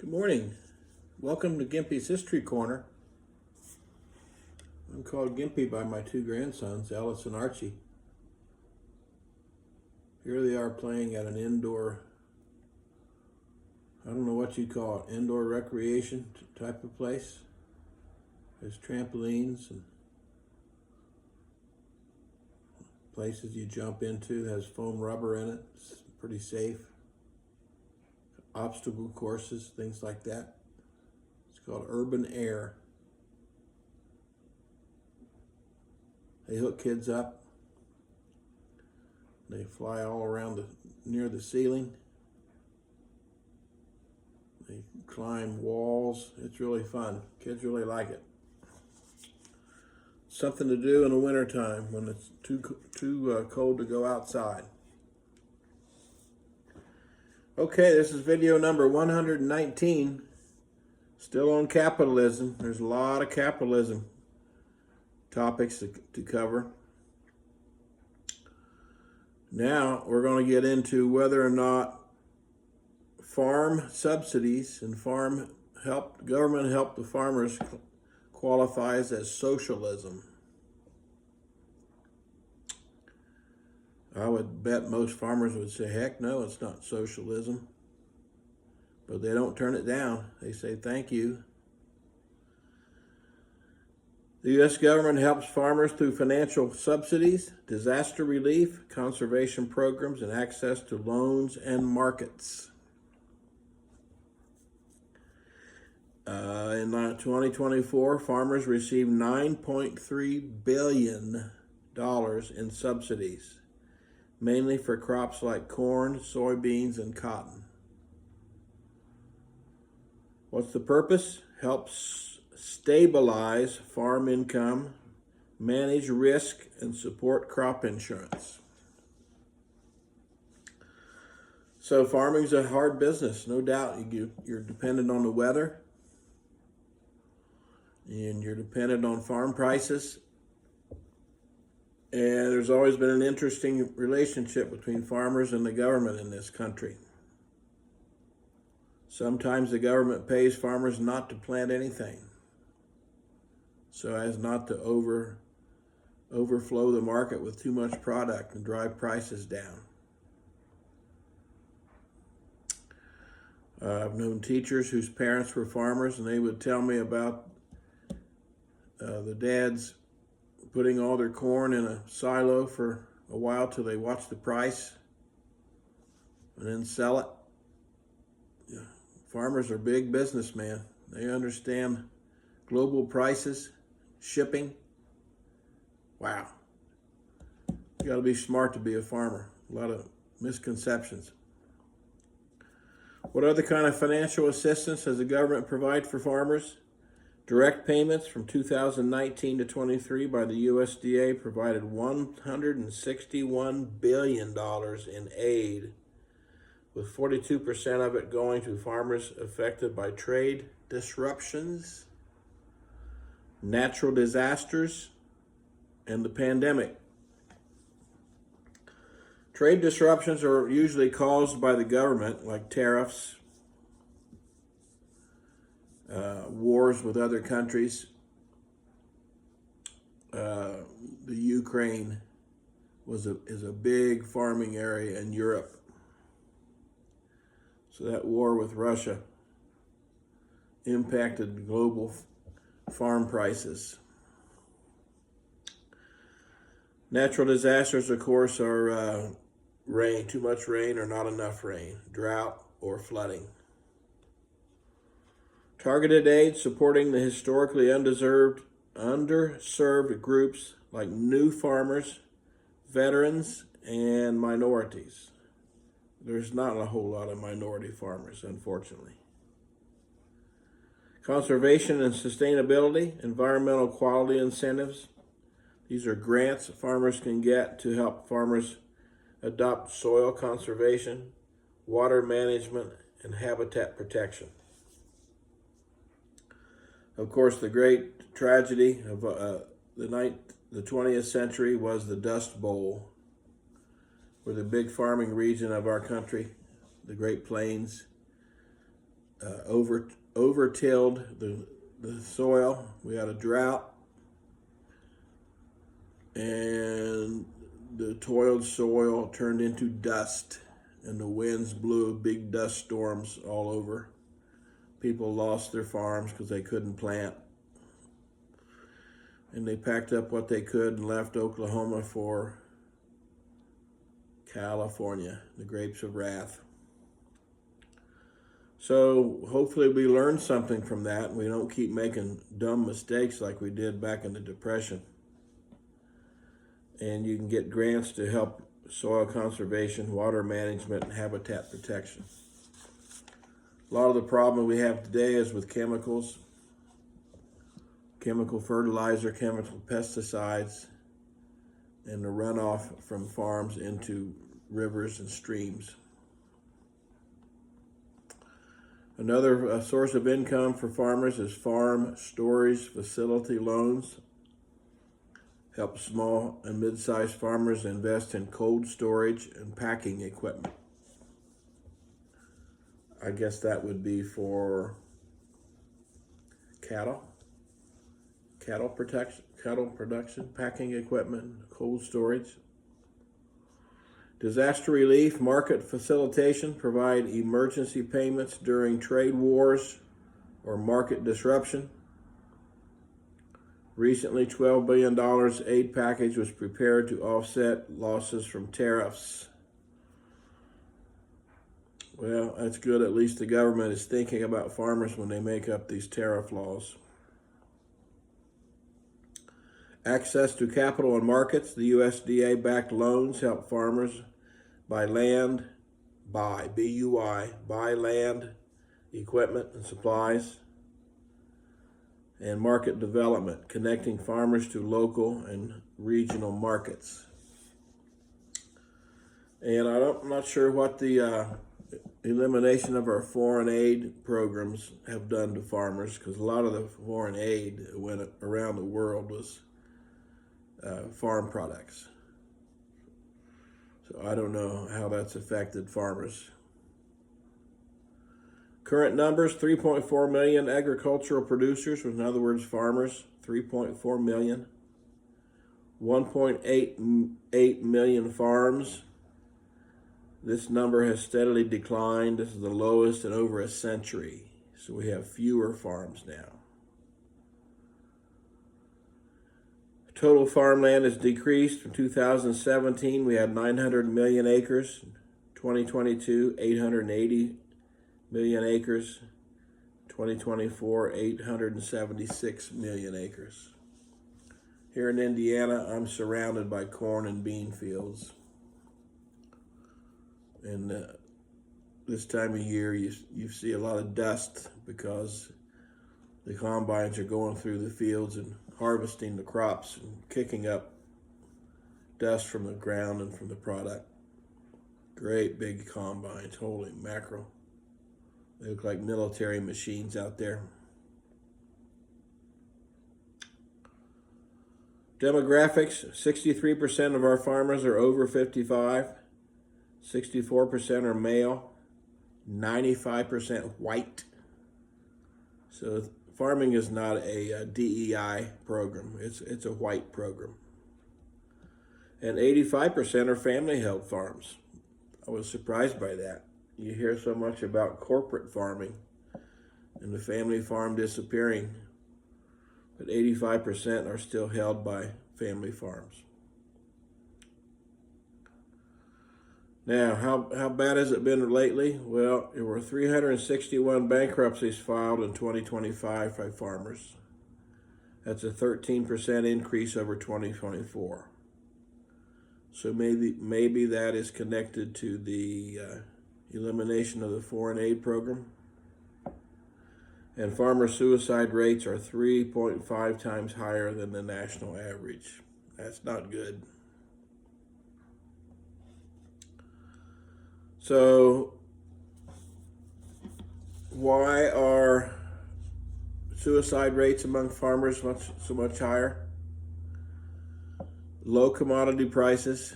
Good morning. Welcome to Gimpy's History Corner. I'm called Gimpy by my two grandsons, Alice and Archie. Here they are playing at an indoor, I don't know what you'd call it, indoor recreation type of place. There's trampolines and places you jump into. It has foam rubber in it. It's pretty safe. Obstacle courses, things like that. It's called Urban Air. They hook kids up. They fly all around near the ceiling. They climb walls. It's really fun. Kids really like it. Something to do in the wintertime when it's too cold to go outside. Okay, this is video number 119. Still on capitalism. There's a lot of capitalism topics to cover. Now we're going to get into whether or not farm subsidies and government help the farmers qualifies as socialism. I would bet most farmers would say, heck no, it's not socialism. But they don't turn it down. They say, thank you. The U.S. government helps farmers through financial subsidies, disaster relief, conservation programs, and access to loans and markets. In 2024, farmers received $9.3 billion in subsidies, mainly for crops like corn, soybeans, and cotton. What's the purpose? Helps stabilize farm income, manage risk, and support crop insurance. So farming's a hard business, no doubt. You're dependent on the weather, and you're dependent on farm prices. And there's always been an interesting relationship between farmers and the government in this country. Sometimes the government pays farmers not to plant anything, so as not to overflow the market with too much product and drive prices down. I've known teachers whose parents were farmers, and they would tell me about the dads putting all their corn in a silo for a while till they watch the price and then sell it. Yeah. Farmers are big businessmen. They understand global prices, shipping. Wow. You got to be smart to be a farmer. A lot of misconceptions. What other kind of financial assistance does the government provide for farmers? Direct payments from 2019 to 23 by the USDA provided $161 billion in aid, with 42% of it going to farmers affected by trade disruptions, natural disasters, and the pandemic. Trade disruptions are usually caused by the government, like tariffs, wars with other countries. The Ukraine is a big farming area in Europe. So that war with Russia impacted global farm prices. Natural disasters, of course, are rain, too much rain or not enough rain, drought or flooding. Targeted aid supporting the historically underserved groups like new farmers, veterans, and minorities. There's not a whole lot of minority farmers, unfortunately. Conservation and sustainability, environmental quality incentives. These are grants farmers can get to help farmers adopt soil conservation, water management, and habitat protection. Of course, the great tragedy of the 20th century was the Dust Bowl, where the big farming region of our country, the Great Plains, over-tilled the soil. We had a drought, and the toiled soil turned into dust, and the winds blew big dust storms all over. People lost their farms because they couldn't plant, and they packed up what they could and left Oklahoma for California, the grapes of wrath. So hopefully we learn something from that and we don't keep making dumb mistakes like we did back in the Depression. And you can get grants to help soil conservation, water management, and habitat protection. A lot of the problem we have today is with chemicals, chemical fertilizer, chemical pesticides, and the runoff from farms into rivers and streams. Another source of income for farmers is farm storage facility loans. Help small and mid-sized farmers invest in cold storage and packing equipment. I guess that would be for cattle production, packing equipment, cold storage. Disaster relief, market facilitation, provide emergency payments during trade wars or market disruption. Recently, $12 billion aid package was prepared to offset losses from tariffs. Well, that's good. At least the government is thinking about farmers when they make up these tariff laws. Access to capital and markets. The USDA-backed loans help farmers buy land, buy land, equipment, and supplies. And market development, connecting farmers to local and regional markets. And I'm not sure what the elimination of our foreign aid programs have done to farmers, because a lot of the foreign aid that went around the world was farm products. So I don't know how that's affected farmers. Current numbers, 3.4 million agricultural producers, in other words, farmers, 3.4 million. 1.88 million farms. This number has steadily declined. This is the lowest in over a century. So we have fewer farms now. Total farmland has decreased. From 2017, we had 900 million acres. 2022, 880 million acres. 2024, 876 million acres. Here in Indiana, I'm surrounded by corn and bean fields. And this time of year, you see a lot of dust because the combines are going through the fields and harvesting the crops and kicking up dust from the ground and from the product. Great big combines, holy mackerel. They look like military machines out there. Demographics, 63% of our farmers are over 55, 64% are male, 95% white. So farming is not a DEI program, it's a white program. And 85% are family-held farms. I was surprised by that. You hear so much about corporate farming and the family farm disappearing, but 85% are still held by family farms. Now, how bad has it been lately? Well, there were 361 bankruptcies filed in 2025 by farmers. That's a 13% increase over 2024. So maybe that is connected to the elimination of the foreign aid program. And farmer suicide rates are 3.5 times higher than the national average. That's not good. So why are suicide rates among farmers so much higher? Low commodity prices.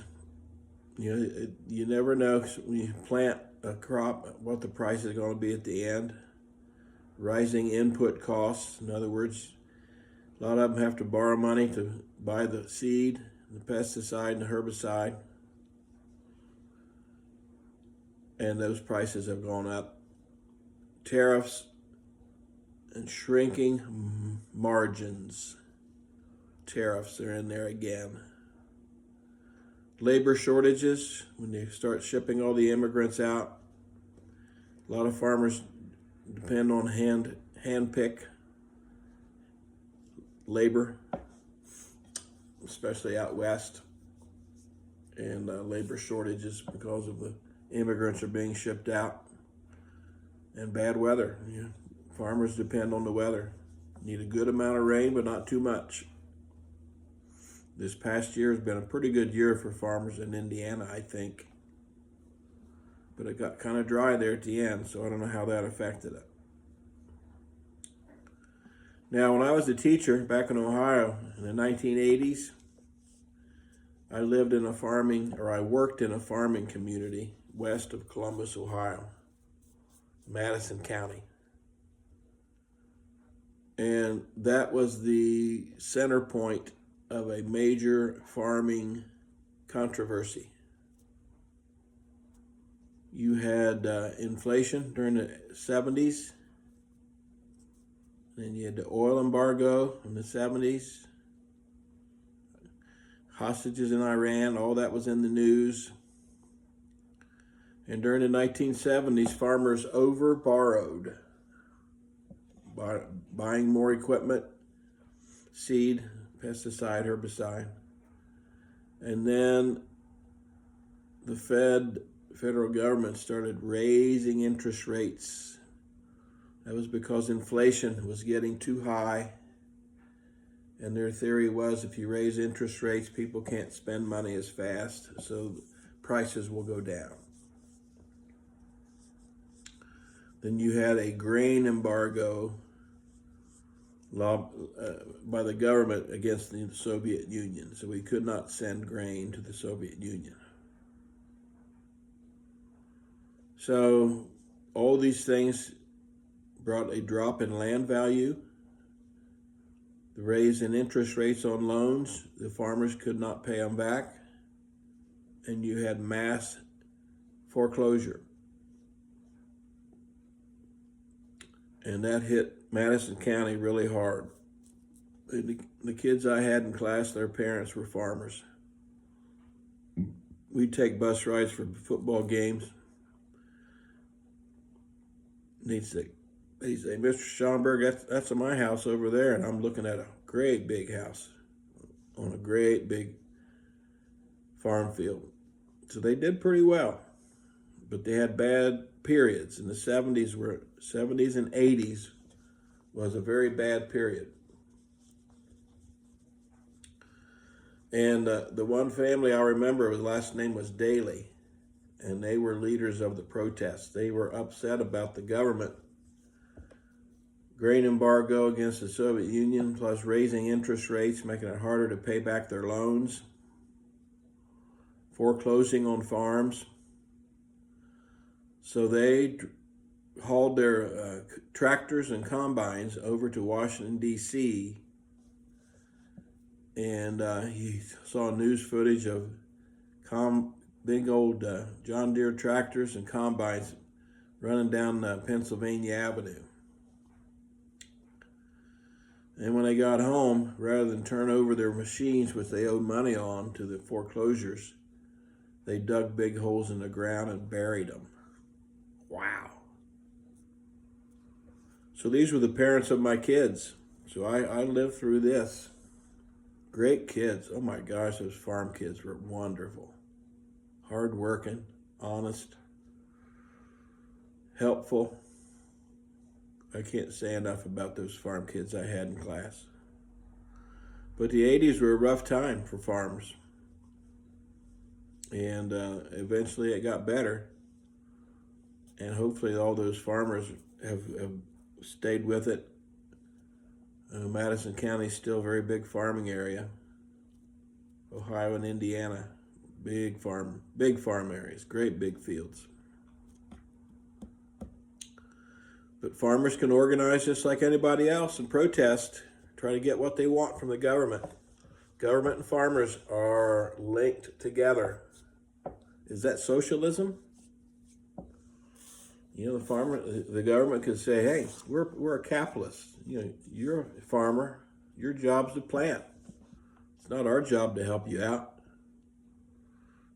You never know when you plant a crop what the price is going to be at the end. rising input costs. In other words, a lot of them have to borrow money to buy the seed, the pesticide, and the herbicide. And those prices have gone up. Tariffs and shrinking margins. Tariffs are in there again. Labor shortages, when they start shipping all the immigrants out. A lot of farmers depend on hand pick labor, especially out west, and labor shortages because of the immigrants are being shipped out, and bad weather. Farmers depend on the weather. Need a good amount of rain, but not too much. This past year has been a pretty good year for farmers in Indiana, I think. But it got kind of dry there at the end, so I don't know how that affected it. Now, when I was a teacher back in Ohio in the 1980s, I worked in a farming community west of Columbus, Ohio, Madison County. And that was the center point of a major farming controversy. You had inflation during the 70s. Then you had the oil embargo in the 70s. Hostages in Iran, all that was in the news. And during the 1970s, farmers over-borrowed, buying more equipment, seed, pesticide, herbicide. And then the federal government started raising interest rates. That was because inflation was getting too high. And their theory was if you raise interest rates, people can't spend money as fast, so prices will go down. Then you had a grain embargo law by the government against the Soviet Union, so we could not send grain to the Soviet Union. So all these things brought a drop in land value, the raise in interest rates on loans, the farmers could not pay them back, and you had mass foreclosure. And that hit Madison County really hard. The kids I had in class, their parents were farmers. We'd take bus rides for football games. And they'd say, Mr. Schomburg, that's my house over there, and I'm looking at a great big house on a great big farm field. So they did pretty well, but they had bad periods. In the 70s and 80s was a very bad period. And the one family I remember, his last name was Daly, and they were leaders of the protests. They were upset about the government grain embargo against the Soviet Union, plus raising interest rates, making it harder to pay back their loans, foreclosing on farms. So they hauled their tractors and combines over to Washington, D.C., and he saw news footage of big old John Deere tractors and combines running down Pennsylvania Avenue. And when they got home, rather than turn over their machines, which they owed money on, to the foreclosures, they dug big holes in the ground and buried them. Wow. So these were the parents of my kids. So I lived through this. Great kids. Oh my gosh, those farm kids were wonderful. Hardworking, honest, helpful. I can't say enough about those farm kids I had in class. But the 80s were a rough time for farmers. And eventually it got better. And hopefully all those farmers have stayed with it. Madison County is still a very big farming area. Ohio and Indiana, big farm areas, great big fields. But farmers can organize just like anybody else and protest, try to get what they want from the government. Government and farmers are linked together. Is that socialism? You know, the government could say, "Hey, we're a capitalist. You know, you're a farmer. Your job's to plant. It's not our job to help you out."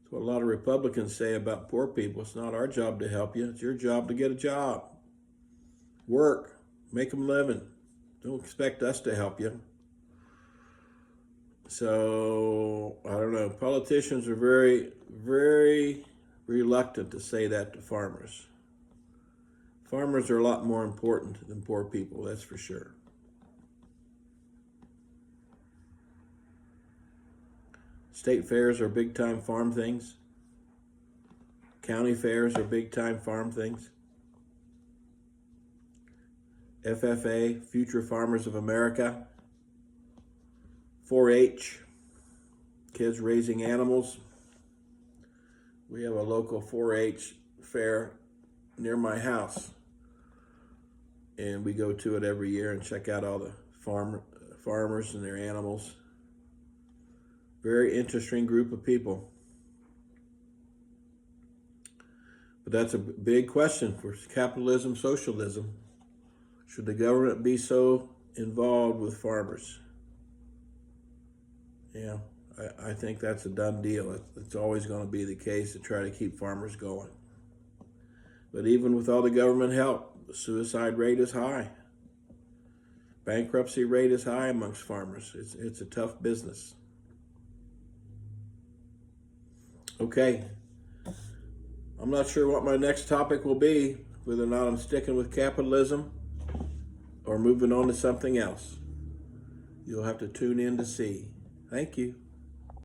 That's what a lot of Republicans say about poor people. It's not our job to help you. It's your job to get a job. Work. Make them living. Don't expect us to help you. So, I don't know. Politicians are very, very reluctant to say that to farmers. Farmers are a lot more important than poor people, that's for sure. State fairs are big-time farm things. County fairs are big-time farm things. FFA, Future Farmers of America. 4-H, kids raising animals. We have a local 4-H fair near my house, and we go to it every year and check out all the farmers and their animals. Very interesting group of people. But that's a big question for capitalism, socialism. Should the government be so involved with farmers? Yeah, I think that's a done deal. It's always going to be the case to try to keep farmers going. But even with all the government help, the suicide rate is high. Bankruptcy rate is high amongst farmers. It's a tough business. Okay, I'm not sure what my next topic will be, whether or not I'm sticking with capitalism or moving on to something else. You'll have to tune in to see. Thank you.